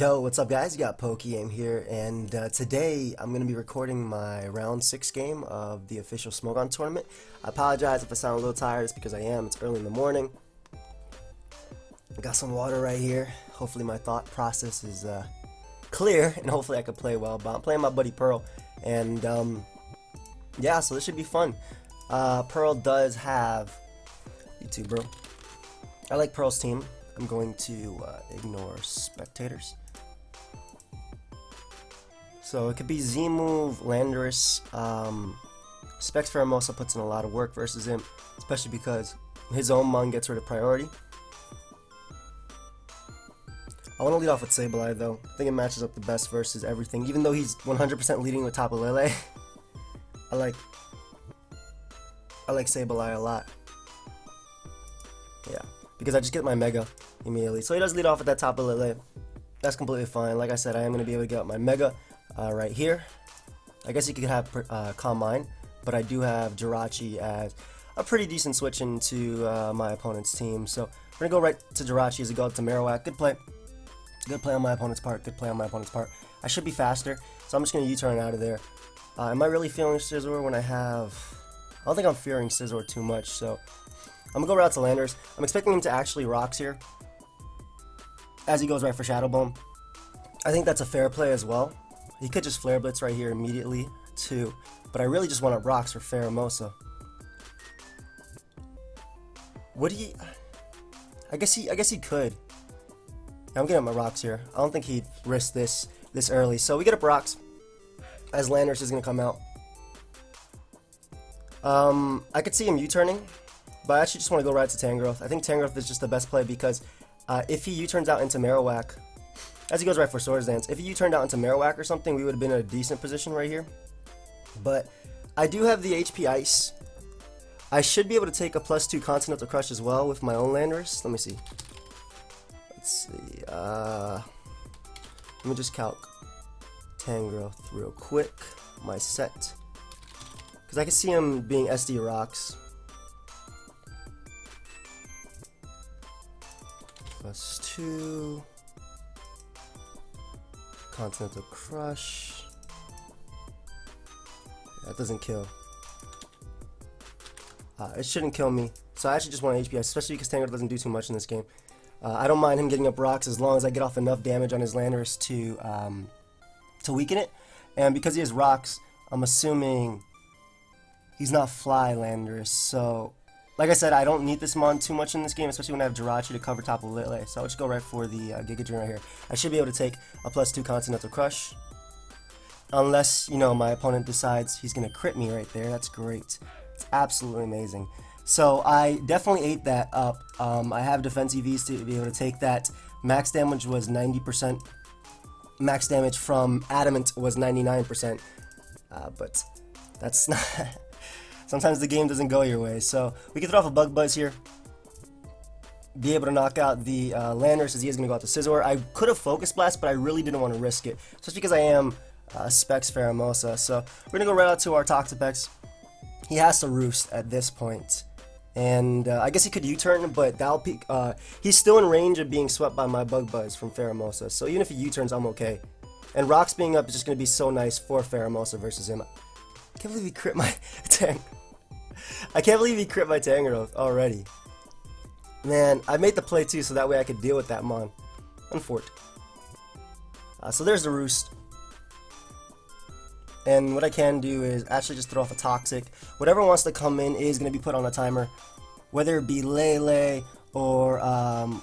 Yo, what's up guys? You got pokeaim here, and today I'm going to be recording my round 6 game of the official Smogon Tournament. I apologize if I sound a little tired, it's because I am. It's early in the morning. I got some water right here. Hopefully my thought process is clear, and hopefully I can play well. But I'm playing my buddy Pearl, and yeah, so this should be fun. Pearl does have YouTube, bro. I like Pearl's team. I'm going to ignore spectators. So it could be Z-move, Landorus. asfgerthrrth puts in a lot of work versus him, especially because his own Mon gets rid of priority. I want to lead off with Sableye though. I think it matches up the best versus everything. Even though he's 100% leading with Tapu Lele, I like Sableye a lot. Yeah, because I just get my Mega immediately. So he does lead off with that Tapu Lele. That's completely fine. Like I said, I am going to be able to get out my Mega right here. I guess you could have Combine, but I do have Jirachi as a pretty decent switch into my opponent's team. So we're going to go right to Jirachi as a go up to Marowak. Good play. Good play on my opponent's part. Good play on my opponent's part. I should be faster, so I'm just going to U-turn out of there. Am I really feeling Scizor when I have... I don't think I'm fearing Scizor too much, so I'm going to go right to Landorus. I'm expecting him to actually Rocks here, as he goes right for Shadow Bone. I think that's a fair play as well. He could just Flare Blitz right here immediately, too. But I really just want to Rocks for Pheromosa. Would he... I guess he could. I'm getting my Rocks here. I don't think he'd risk this early. So we get up Rocks, as Landorus is going to come out. I could see him U-turning, but I actually just want to go right to Tangrowth. I think Tangrowth is just the best play because if he U-turns out into Marowak, as he goes right for Swords Dance, if he U-turned out into Marowak or something, we would have been in a decent position right here. But I do have the HP Ice. I should be able to take a +2 Continental Crush as well with my own Landorus. Let me see. Let's see. Let me just calc Tangrowth real quick. My set. Because I can see him being SD Rocks. +2 Continental Crush. That doesn't kill. It shouldn't kill me. So I actually just want HP, especially because Tangrowth doesn't do too much in this game. I don't mind him getting up Rocks as long as I get off enough damage on his Landorus to weaken it. And because he has Rocks, I'm assuming he's not Fly Landorus. So, like I said, I don't need this Mon too much in this game, especially when I have Jirachi to cover Tapu Lele. So I'll just go right for the Giga Drain right here. I should be able to take a +2 Continental Crush. Unless, you know, my opponent decides he's going to crit me right there. That's great. It's absolutely amazing. So I definitely ate that up. I have defense EVs to be able to take that. Max damage was 90%. Max damage from Adamant was 99%. But that's not... Sometimes the game doesn't go your way. So we can throw off a Bug Buzz here. Be able to knock out the Landorus as he is going to go out to Scizor. I could have Focus Blast, but I really didn't want to risk it. Just because I am Specs Pheromosa. So we're going to go right out to our Toxapex. He has to Roost at this point. And I guess he could U-turn, but that'll peak. He's still in range of being swept by my Bug Buzz from Pheromosa. So even if he U-turns, I'm okay. And Rocks being up is just going to be so nice for Pheromosa versus him. I can't believe he crit my I can't believe he crit my Tangrowth already. Man, I made the play too, so that way I could deal with that Mon. Unfort. So there's the Roost. And what I can do is actually just throw off a Toxic. Whatever wants to come in is going to be put on a timer. Whether it be Lele or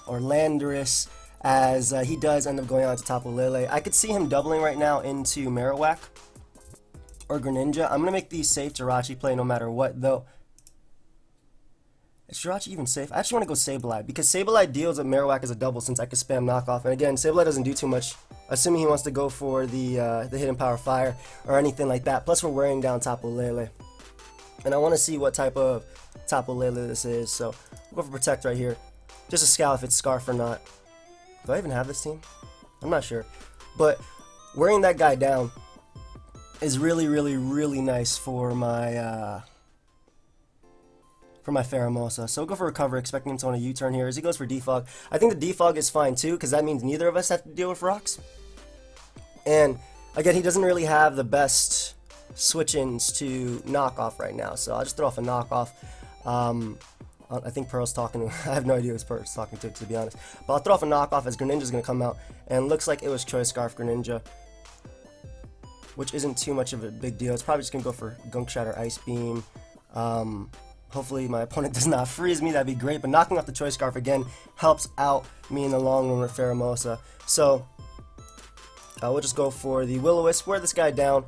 Landorus, as he does end up going on to Tapu Lele. I could see him doubling right now into Marowak or Greninja. I'm going to make the safe Jirachi play no matter what, though. Is Jirachi even safe? I actually want to go Sableye, because Sableye deals with Marowak as a double since I can spam knockoff. And again, Sableye doesn't do too much, assuming he wants to go for the Hidden Power Fire or anything like that. Plus, we're wearing down Tapu Lele. And I want to see what type of Tapu Lele this is. So, we'll go for Protect right here. Just a scout if it's Scarf or not. Do I even have this team? I'm not sure. But wearing that guy down is really, really, really nice for my for my Pheromosa. So we'll go for Recover, expecting him to want a U-turn here as he goes for Defog. I think the Defog is fine too, because that means neither of us have to deal with rocks. And again, he doesn't really have the best switch-ins to knock off right now, so I'll just throw off a knockoff. I think Pearl's talking to, I have no idea who Pearl's talking to be honest. But I'll throw off a knockoff as Greninja's going to come out, and looks like it was Choice Scarf Greninja, which isn't too much of a big deal. It's probably just going to go for Gunk Shatter Ice Beam. Hopefully my opponent does not freeze me, that'd be great, but knocking off the Choice Scarf again helps out me in the long run with Pheromosa. So we'll just go for the Will-O-Wisp, wear this guy down,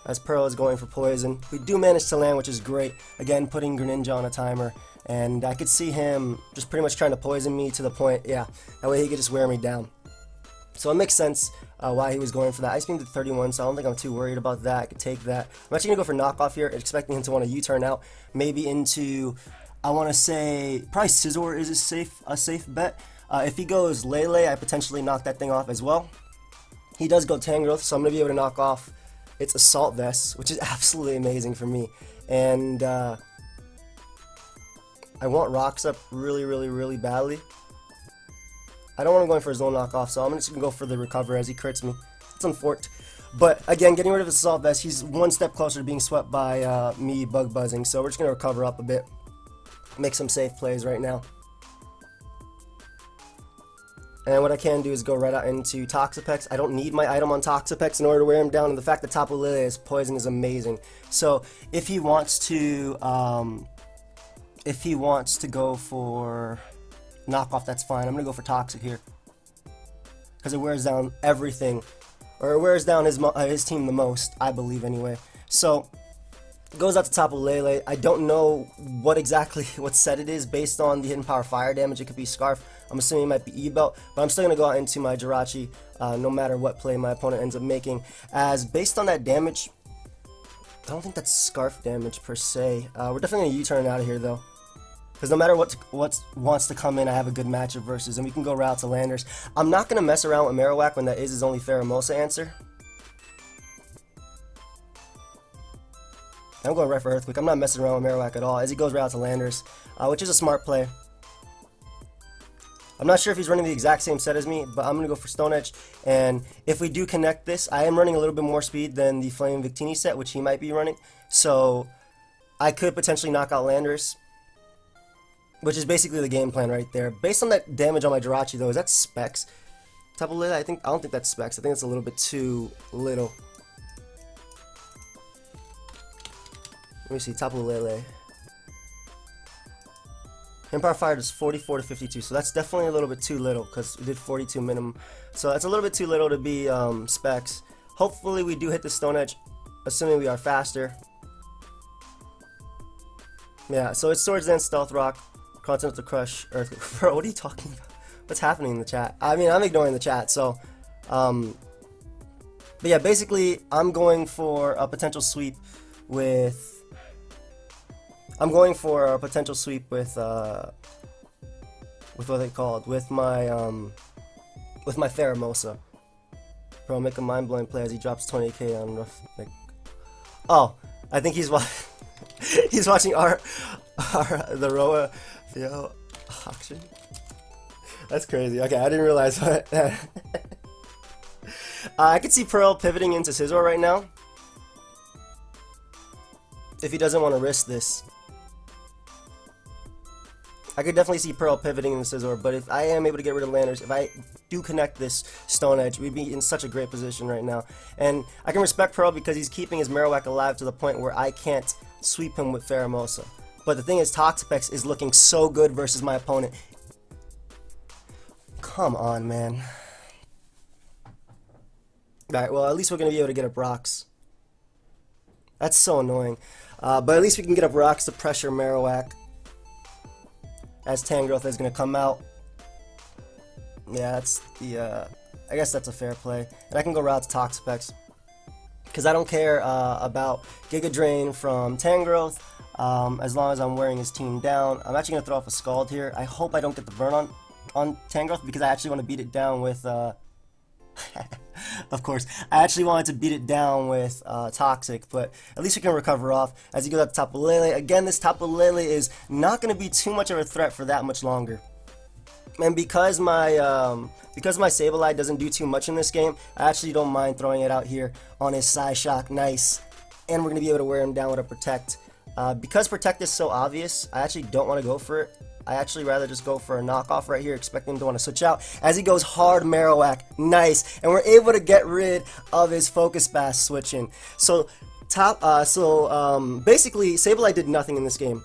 as Pearl is going for Poison. We do manage to land, which is great. Again, putting Greninja on a timer, and I could see him just pretty much trying to poison me to the point, yeah, that way he could just wear me down. So it makes sense why he was going for that. Ice Beam did 31, so I don't think I'm too worried about that. I could take that. I'm actually going to go for Knockoff here, expecting him to want to U-turn out, maybe into, I want to say, probably Scizor is a safe bet. If he goes Lele, I potentially knock that thing off as well. He does go Tangrowth, so I'm going to be able to knock off its Assault Vest, which is absolutely amazing for me. And I want Rocks up really badly. I don't want him going for his own knockoff, so I'm just going to go for the Recover as he crits me. It's unforked. But again, getting rid of his Assault Vest, he's one step closer to being swept by me Bug Buzzing, so we're just going to recover up a bit. Make some safe plays right now. And what I can do is go right out into Toxapex. I don't need my item on Toxapex in order to wear him down, and the fact that Tapu Lele's poison is amazing. So if he wants to go for knockoff, that's fine. I'm gonna go for Toxic here because it wears down everything, or it wears down his team the most, I believe anyway. So goes out to Tapu Lele. I don't know what set it is based on the Hidden Power Fire damage. It could be Scarf. I'm assuming it might be E-Belt, but I'm still going to go out into my Jirachi no matter what play my opponent ends up making, as based on that damage, I don't think that's Scarf damage per se. We're definitely going to U-turn out of here though, because no matter what wants to come in, I have a good matchup versus, and we can go route to Landers. I'm not going to mess around with Marowak when that is his only Pheromosa answer. I'm going right for Earthquake. I'm not messing around with Marowak at all as he goes right out to Landers, which is a smart play. I'm not sure if he's running the exact same set as me, but I'm going to go for Stone Edge, and if we do connect this, I am running a little bit more speed than the Flame Victini set, which he might be running, so I could potentially knock out Landers, which is basically the game plan right there. Based on that damage on my Jirachi though, is that Specs? Tapu Lele, I don't think that's Specs. I think it's a little bit too little. Let me see, Tapu Lele. Empire Fire does 44 to 52, so that's definitely a little bit too little because we did 42 minimum. So that's a little bit too little to be Specs. Hopefully we do hit the Stone Edge, assuming we are faster. Yeah, so it's Swords Dance, Stealth Rock, Continental Crush, Earthquake. Bro, what are you talking about? What's happening in the chat? I mean, I'm ignoring the chat, so... but yeah, basically, I'm going for a potential sweep with... what they called, with my Pheromosa. Bro, make a mind-blowing play as he drops 20k on rough, like, oh, I think he's he's watching the Roa Theo auction. That's crazy. Okay, I didn't realize that. I could see Pearl pivoting into Scizor right now if he doesn't want to risk this. I could definitely see Pearl pivoting into Scizor, but if I am able to get rid of Landers, if I do connect this Stone Edge, we'd be in such a great position right now. And I can respect Pearl because he's keeping his Marowak alive to the point where I can't sweep him with Pheromosa. But the thing is, Toxapex is looking so good versus my opponent. Come on, man. Alright, well, at least we're going to be able to get up rocks. That's so annoying. But at least we can get up rocks to pressure Marowak, as Tangrowth is going to come out. Yeah, that's the, I guess that's a fair play. And I can go route to Toxapex, because I don't care about Giga Drain from Tangrowth, as long as I'm wearing his team down. I'm actually going to throw off a Scald here. I hope I don't get the burn on Tangrowth, because I actually want to beat it down with, Of course. I actually wanted to beat it down with Toxic, but at least we can recover off as he goes up to Tapu Lele. Again, this Tapu Lele is not going to be too much of a threat for that much longer. And because my Sableye doesn't do too much in this game, I actually don't mind throwing it out here on his Psyshock. Nice. And we're going to be able to wear him down with a Protect. Because Protect is so obvious, I actually don't want to go for it. I actually rather just go for a knockoff right here, expecting him to want to switch out. As he goes hard Marowak, nice, and we're able to get rid of his Focus Blast switching. So basically, Sableye did nothing in this game,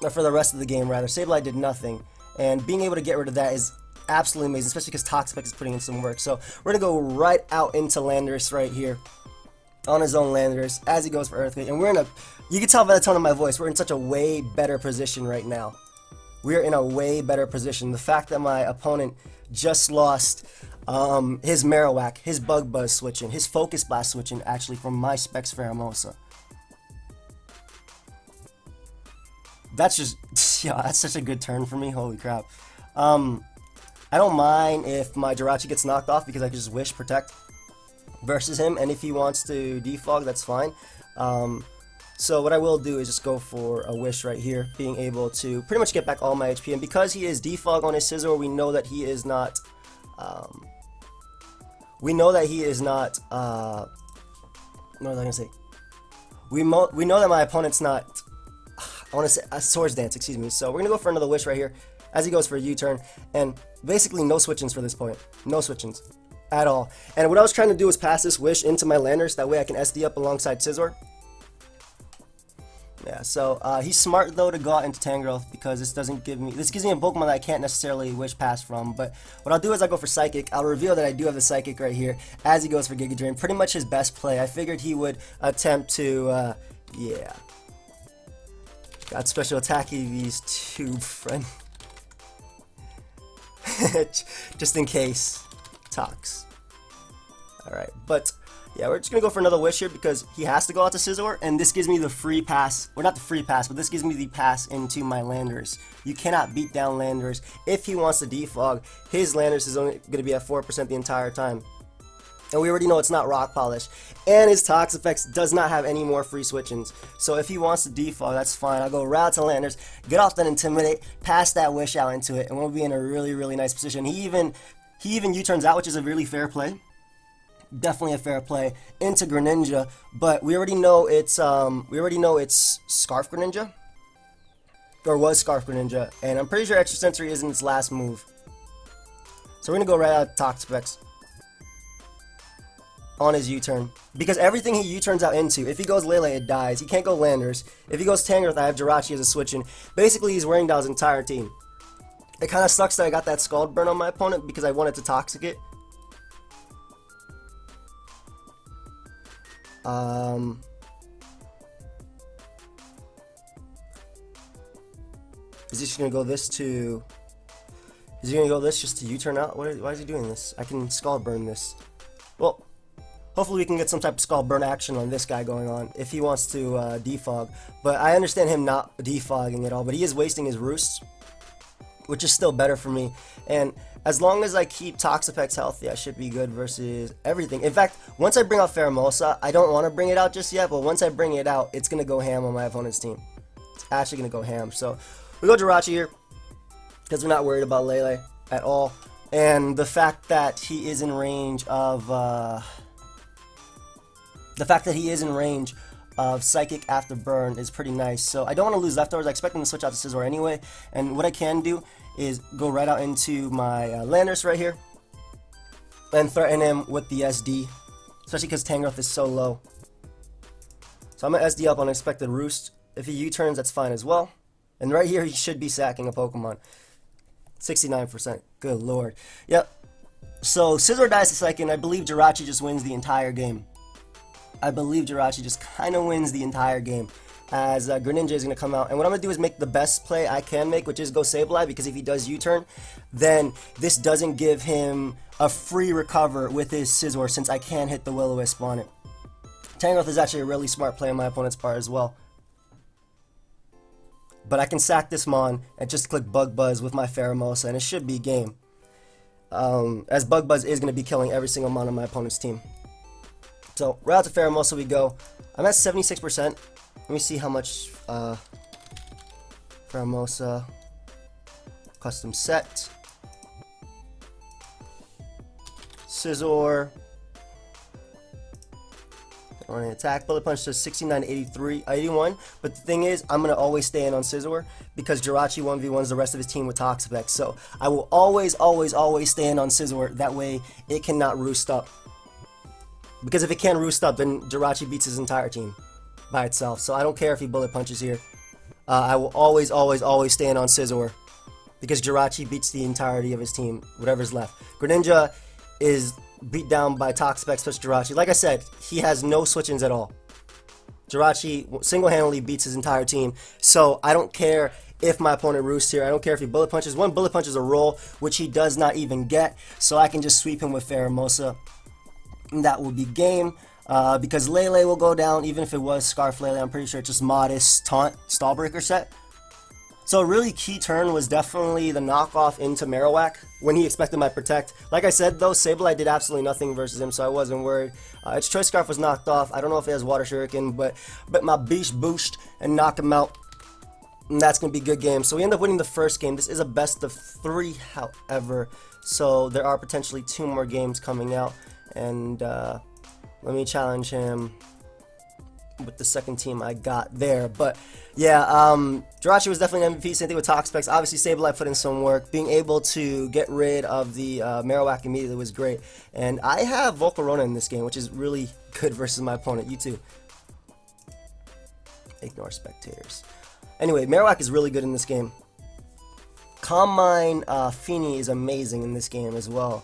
or for the rest of the game rather. Sableye did nothing, and being able to get rid of that is absolutely amazing, especially because Toxic is putting in some work. So we're gonna go right out into Landorus right here, on his own Landorus, as he goes for Earthquake, and you can tell by the tone of my voice, we're in such a way better position right now. We're in a way better position. The fact that my opponent just lost his Marowak, his Bug Buzz switching, his Focus Blast switching, actually from my Specs Pheromosa. That's just, yeah, that's such a good turn for me. Holy crap. I don't mind if my Jirachi gets knocked off because I can just Wish Protect versus him, and if he wants to defog, that's fine. So what I will do is just go for a Wish right here, being able to pretty much get back all my HP. And because he is defog on his Scizor, we know that he is not. What was I gonna say? We know that my opponent's not. I want to say a Swords Dance, excuse me. So we're gonna go for another Wish right here, as he goes for a U-turn, and basically no switch-ins for this point. No switch-ins at all. And what I was trying to do was pass this Wish into my Landorus, that way I can SD up alongside Scizor. Yeah, so he's smart though to go out into Tangrowth because this gives me a Pokemon that I can't necessarily Wish Pass from. But what I'll do is I'll go for Psychic. I'll reveal that I do have the Psychic right here as he goes for Giga Drain. Pretty much his best play. I figured he would attempt to, yeah. Got special attack EVs too, friend. Just in case. Tox. Alright, but yeah, we're just going to go for another Wish here because he has to go out to Scizor, and this gives me the free pass, or not the free pass, but this gives me the pass into my Landorus. You cannot beat down Landorus. If he wants to defog, his Landorus is only going to be at 4% the entire time. And we already know it's not Rock Polish. And his Tox Effects does not have any more free switch-ins. So if he wants to defog, that's fine. I'll go right to Landorus, get off that Intimidate, pass that Wish out into it, and we'll be in a really, really nice position. He even U-turns out, which is a really fair play. Definitely a fair play into Greninja, but we already know it's Scarf Greninja, or was Scarf Greninja, and I'm pretty sure Extra Sensory isn't its last move. So we're gonna go right out Toxapex on his U-turn, because everything he U-turns out into, if he goes Lele, it dies. He can't go Landorus. If he goes Tangrowth, I have Jirachi as a switch-in. Basically, he's wearing down his entire team. It kind of sucks that I got that Scald Burn on my opponent because I wanted to Toxic it. Is he just gonna go this to? Is he gonna go this just to U-turn out? Why is he doing this? I can Scald Burn this. Well, hopefully we can get some type of Scald Burn action on this guy going on if he wants to defog. But I understand him not defogging at all. But he is wasting his Roosts, which is still better for me. And as long as I keep Toxapex healthy, I should be good versus everything. In fact, once I bring out Pheromosa, I don't want to bring it out just yet, but once I bring it out, it's going to go ham on my opponent's team. It's actually going to go ham. So we go Jirachi here because we're not worried about Lele at all. And the fact that he is in range of Psychic after Burn is pretty nice. So I don't want to lose Leftovers. I expect him to switch out to Scizor anyway. And what I can do is go right out into my Landorus right here and threaten him with the SD, especially because Tangrowth is so low. So I'm going to SD up on Expected Roost. If he U-turns, that's fine as well. And right here, he should be sacking a Pokemon. 69%. Good lord. Yep. So Scizor dies to Psychic, and I believe Jirachi just wins the entire game. I believe Jirachi just kind of wins the entire game, as Greninja is going to come out. And what I'm going to do is make the best play I can make, which is go Sableye, because if he does U-turn, then this doesn't give him a free recover with his Scizor, since I can hit the Will-O-Wisp on it. Tangrowth is actually a really smart play on my opponent's part as well. But I can sack this Mon and just click Bug Buzz with my Pheromosa, and it should be game. as Bug Buzz is going to be killing every single mon on my opponent's team. So right out to Pheromosa we go. I'm at 76%. Let me see how much Pheromosa custom set. Scizor. Running attack. Bullet Punch does 69, 83, 81. But the thing is, I'm going to always stay in on Scizor because Jirachi 1v1s the rest of his team with Toxapex. So I will always stay in on Scizor. That way it cannot roost up. Because if it can roost up, then Jirachi beats his entire team by itself. So I don't care if he Bullet Punches here. I will always stay in on Scizor because Jirachi beats the entirety of his team, whatever's left. Greninja is beat down by Toxapex plus Jirachi. Like I said, he has no switch-ins at all. Jirachi single-handedly beats his entire team. So I don't care if my opponent roosts here. I don't care if he Bullet Punches. One Bullet Punch is a roll, which he does not even get. So I can just sweep him with Pheromosa. And that will be game. Because Lele will go down, even if it was Scarf Lele. I'm pretty sure it's just Modest, Taunt, Stallbreaker set. So a really key turn was definitely the knockoff into Marowak when he expected my Protect. Like I said though, Sableye did absolutely nothing versus him, so I wasn't worried. Its Choice Scarf was knocked off. I don't know if it has Water Shuriken, but my Beast boosted and knocked him out. And that's going to be a good game. So we end up winning the first game. This is a best of 3, however. So there are potentially 2 more games coming out. And let me challenge him with the second team I got there. But yeah, Jirachi was definitely an MVP. Same thing with Toxapex. Obviously Sableye put in some work. Being able to get rid of the Marowak immediately was great. And I have Volcarona in this game, which is really good versus my opponent. You too. Ignore spectators. Anyway, Marowak is really good in this game. Calm Mind Feeny is amazing in this game as well.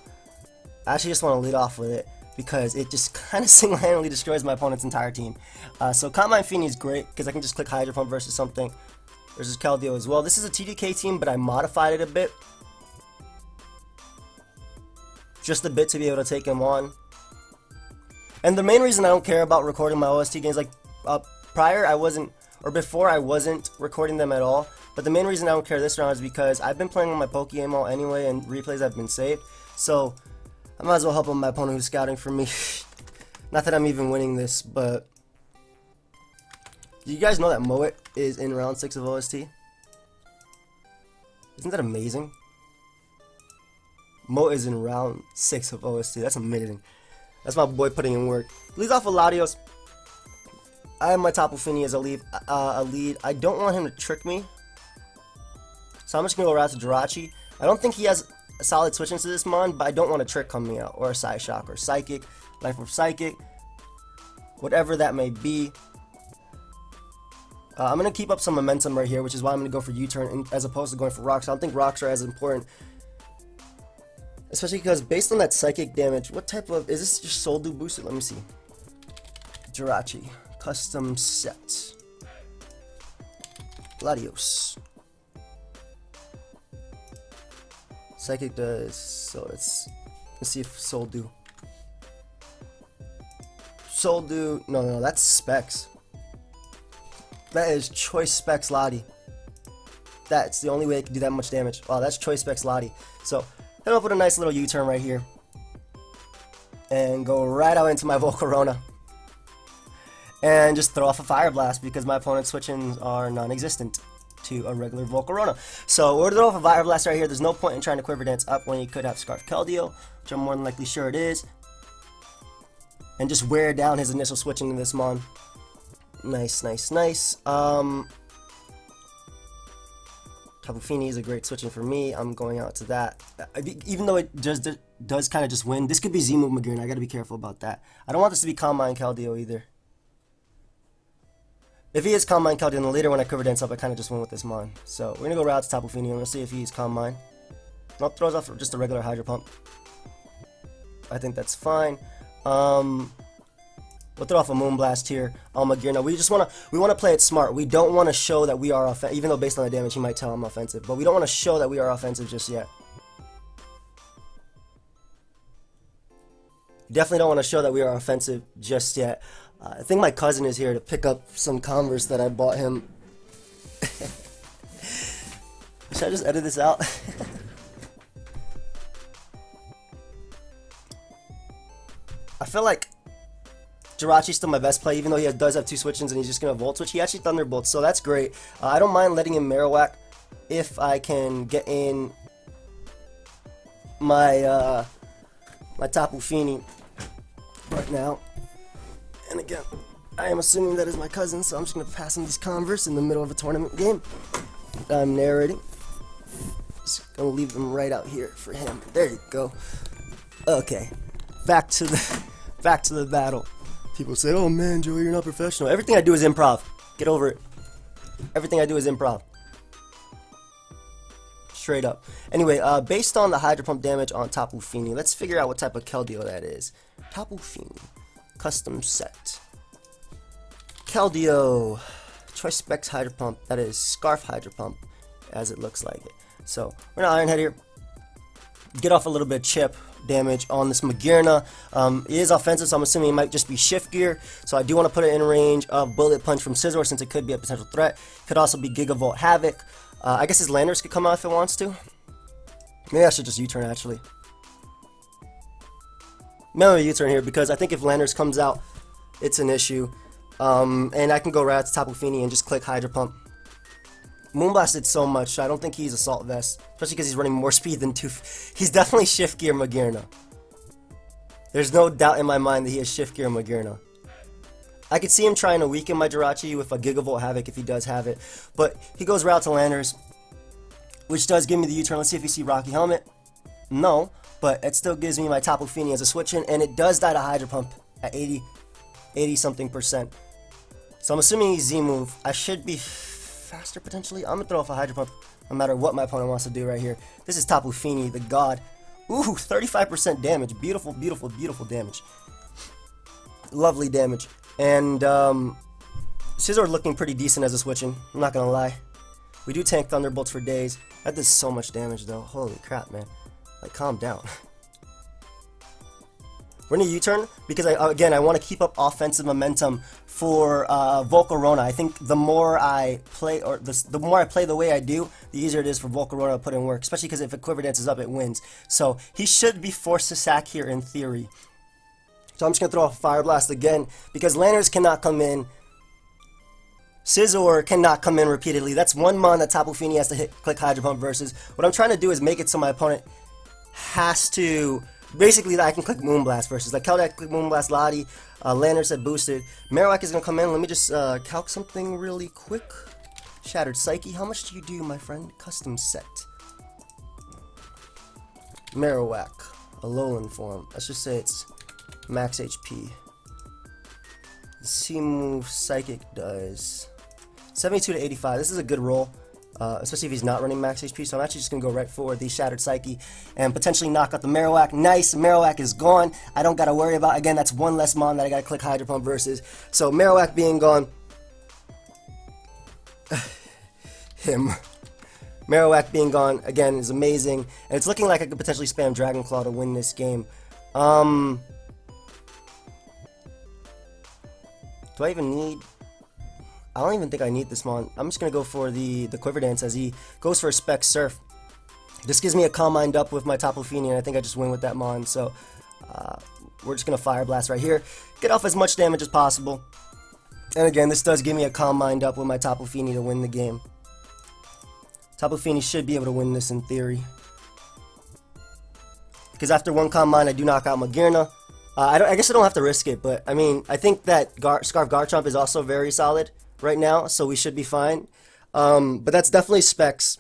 I actually just want to lead off with it because it just kind of single-handedly destroys my opponent's entire team. So Calm Mind Feeny is great because I can just click Hydro Pump versus something. Versus Keldeo as well. This is a TDK team, but I modified it a bit. Just a bit to be able to take him on. And the main reason I don't care about recording my OST games, like before I wasn't recording them at all. But the main reason I don't care this round is because I've been playing on my pokeaimMD anyway, and replays have been saved. So I might as well help my opponent who's scouting for me. Not that I'm even winning this, but do you guys know that Moet is in round 6 of OST? Isn't that amazing? Moet is in round 6 of OST. That's amazing. That's my boy putting in work. Leads off with Latios. I have my Tapu Fini as a lead. I don't want him to trick me, so I'm just gonna go right to Jirachi. I don't think he has a solid switch into this mon, but I don't want a trick coming out, or a Psyshock, or Psychic, Life Orb Psychic, whatever that may be. I'm going to keep up some momentum right here, which is why I'm going to go for U-turn as opposed to going for Rocks. I don't think Rocks are as important, especially because based on that Psychic damage, what type of, is this just Soldu boosted? Let me see. Jirachi, custom set. Latios. Psychic does, so let's see if Soldu. No, that's Specs. That is Choice Specs Lati. That's the only way it can do that much damage. Wow, that's Choice Specs Lati. So, hit up with a nice little U-turn right here. And go right out into my Volcarona. And just throw off a Fire Blast because my opponent's switch-ins are non-existent to a regular Volcarona. So, we're going to throw off a Fire Blast right here. There's no point in trying to Quiver Dance up when you could have Scarf Keldeo, which I'm more than likely sure it is. And just wear down his initial switching in this mon. Nice. Tapu Fini is a great switching for me. I'm going out to that. Even though it does kind of just win, this could be Z-Move Magearna. I gotta be careful about that. I don't want this to be Calm Mind Keldeo either. If he is Calm Mind Keldeo, then later when I Quiver Dance up, I kind of just win with this mon. So we're gonna go right out to Tapu Fini and we'll see if he's Calm Mind. Nope, throws off just a regular Hydro Pump. I think that's fine. We'll throw off a Moonblast here on Magearna. We want to play it smart. We don't want to show that we are offensive, even though based on the damage he might tell I'm offensive. But we don't want to show that we are offensive just yet. Definitely don't want to show that we are offensive just yet. I think my cousin is here to pick up some Converse that I bought him. Should I just edit this out? I feel like Jirachi's still my best play, even though he does have 2 switch-ins and he's just going to Volt Switch. He actually Thunderbolts, so that's great. I don't mind letting him Marowak if I can get in my my Tapu Fini right now. And again, I am assuming that is my cousin, so I'm just going to pass him these Converse in the middle of a tournament game I'm narrating. Just going to leave them right out here for him. There you go. Okay, back to the battle. People say, "Oh man, Joey, you're not professional." Everything I do is improv. Get over it. Everything I do is improv. Straight up. Anyway, based on the Hydro Pump damage on Tapu Fini, let's figure out what type of Keldeo that is. Tapu Fini, custom set. Keldeo, Choice Specs Hydro Pump. That is Scarf Hydro Pump, as it looks like it. So we're gonna Iron Head here. Get off a little bit of chip damage on this Magearna. It is offensive, so I'm assuming it might just be Shift Gear. So I do want to put it in range of Bullet Punch from Scizor, since it could be a potential threat. Could also be Gigavolt Havoc. I guess his Landorus could come out if it wants to. Maybe I should just U-turn actually. Maybe U-turn here, because I think if Landorus comes out, it's an issue. And I can go right out to Tapu Fini and just click Hydro Pump. Moonblast did so much, so I don't think he's Assault Vest. Especially because he's running more speed than He's definitely Shift Gear Magearna. There's no doubt in my mind that he is Shift Gear Magearna. I could see him trying to weaken my Jirachi with a Gigavolt Havoc if he does have it. But he goes right out to Landorus, which does give me the U-turn. Let's see if we see Rocky Helmet. No, but it still gives me my Tapu Fini as a switch-in, and it does die to Hydro Pump at 80-something%. So I'm assuming he's Z-move. I should be faster potentially. I'm gonna throw off a Hydro Pump no matter what my opponent wants to do right here. This is Tapu Fini, the god. Ooh, 35% damage. Beautiful, beautiful, beautiful damage. Lovely damage. And Scizor looking pretty decent as a switch-in, I'm not gonna lie. We do tank Thunderbolts for days. That does so much damage though. Holy crap, man. Like, calm down. We're gonna U-turn because I want to keep up offensive momentum for Volcarona. I think the more I play, or the more I play the way I do, the easier it is for Volcarona to put in work. Especially because if a Quiver Dance is up, it wins. So he should be forced to sack here in theory. So I'm just gonna throw off Fire Blast again because Landorus cannot come in. Scizor cannot come in repeatedly. That's one mon that Tapu Fini has to click Hydro Pump versus. What I'm trying to do is make it so my opponent has to. Basically, that I can click Moonblast versus. Like, Keldeo click Moonblast, Lottie, Landorus said boosted. Marowak is going to come in. Let me just calc something really quick. Shattered Psyche. How much do you do, my friend? Custom set. Marowak. Alolan form. Let's just say it's max HP. C-move Psychic does 72 to 85. This is a good roll. Especially if he's not running max HP, so I'm actually just going to go right for the Shattered Psyche and potentially knock out the Marowak. Nice, Marowak is gone. I don't got to worry about, again, that's one less mon that I got to click Hydro Pump versus. So Marowak being gone, Marowak being gone, again, is amazing. And it's looking like I could potentially spam Dragon Claw to win this game. Do I even need... I don't even think I need this mon. I'm just going to go for the Quiver Dance as he goes for a Spec Surf. This gives me a Calm Mind up with my Tapu Fini, and I think I just win with that mon. So we're just going to Fire Blast right here. Get off as much damage as possible. And again, this does give me a Calm Mind up with my Tapu Fini to win the game. Tapu Fini should be able to win this in theory. Because after one Calm Mind, I do knock out Magearna. I guess I don't have to risk it, but I mean, I think that Scarf Garchomp is also very solid right now, so we should be fine. But that's definitely specs.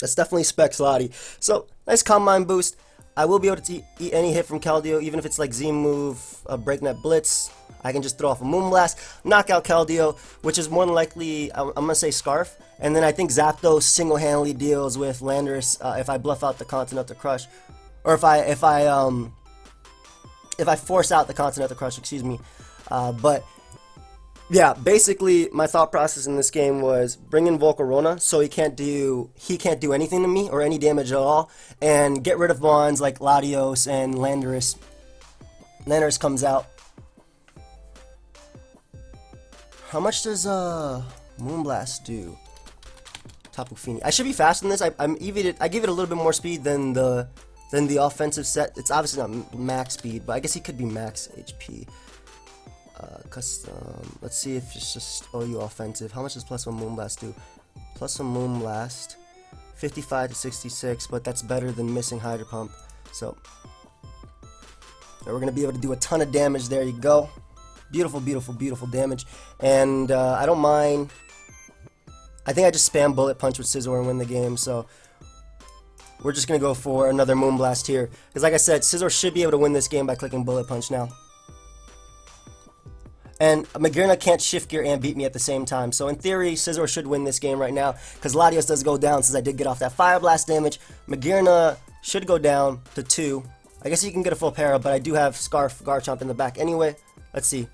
That's definitely specs Lottie. So, nice Calm Mind boost. I will be able to eat any hit from Keldeo, even if it's like Z-move, Breakneck Blitz. I can just throw off a Moonblast, knock out Keldeo, which is more than likely, I'm going to say Scarf. And then I think Zapdos single-handedly deals with Landorus if I bluff out the Continental Crush. Or if I force out the Continental Crush, excuse me. But yeah, basically my thought process in this game was bring in Volcarona so he can't do anything to me or any damage at all, and get rid of mons like Latios and Landorus. Landorus comes out. How much does Moonblast do? Tapu Fini. I should be faster than this. I give it a little bit more speed than the Then the offensive set, it's obviously not max speed, but I guess he could be max HP. Custom, let's see if it's just OU offensive. How much does plus 1 Moonblast do? Plus 1 Moonblast, 55 to 66, but that's better than missing Hydro Pump. So we're going to be able to do a ton of damage. There you go. Beautiful, beautiful, beautiful damage. And I don't mind. I think I just spam Bullet Punch with Scizor and win the game. So we're just going to go for another Moonblast here. Because like I said, Scizor should be able to win this game by clicking Bullet Punch now. And Magearna can't Shift Gear and beat me at the same time. So in theory, Scizor should win this game right now. Because Latios does go down since I did get off that Fire Blast damage. Magearna should go down to 2. I guess you can get a full para, but I do have Scarf Garchomp in the back anyway. Let's see.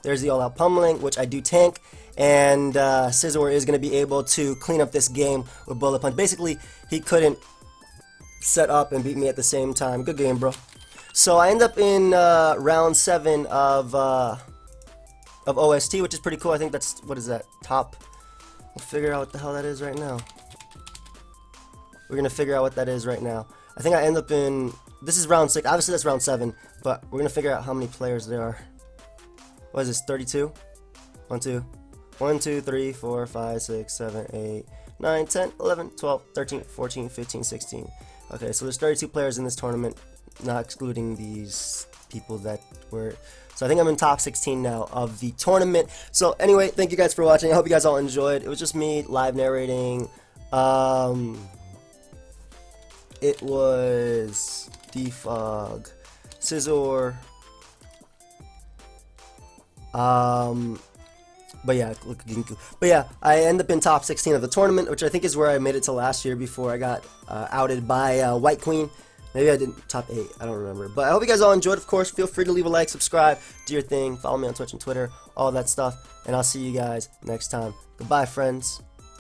There's the all-out pummeling, which I do tank. And Scizor is going to be able to clean up this game with Bullet Punch. Basically, he couldn't set up and beat me at the same time. Good game, bro. So I end up in round 7 of OST, which is pretty cool. I think that's, what is that, top? We'll figure out what the hell that is right now. We're going to figure out what that is right now. I think I end up in, this is round 6. Obviously, that's round 7, but we're going to figure out how many players there are. What is this, 32? 1, 2, 3, 4, 5, 6, 7, 8, 9, 10, 11, 12, 13, 14, 15, 16. Okay, so there's 32 players in this tournament, not excluding these people that were... So I think I'm in top 16 now of the tournament. So anyway, thank you guys for watching. I hope you guys all enjoyed. It was just me live narrating. It was Defog, Scizor. But yeah, look, Ginku. But yeah, I end up in top 16 of the tournament, which I think is where I made it to last year before I got outed by White Queen. Maybe I didn't top 8, I don't remember. But I hope you guys all enjoyed. Of course, feel free to leave a like, subscribe, do your thing, follow me on Twitch and Twitter, all that stuff. And I'll see you guys next time. Goodbye, friends.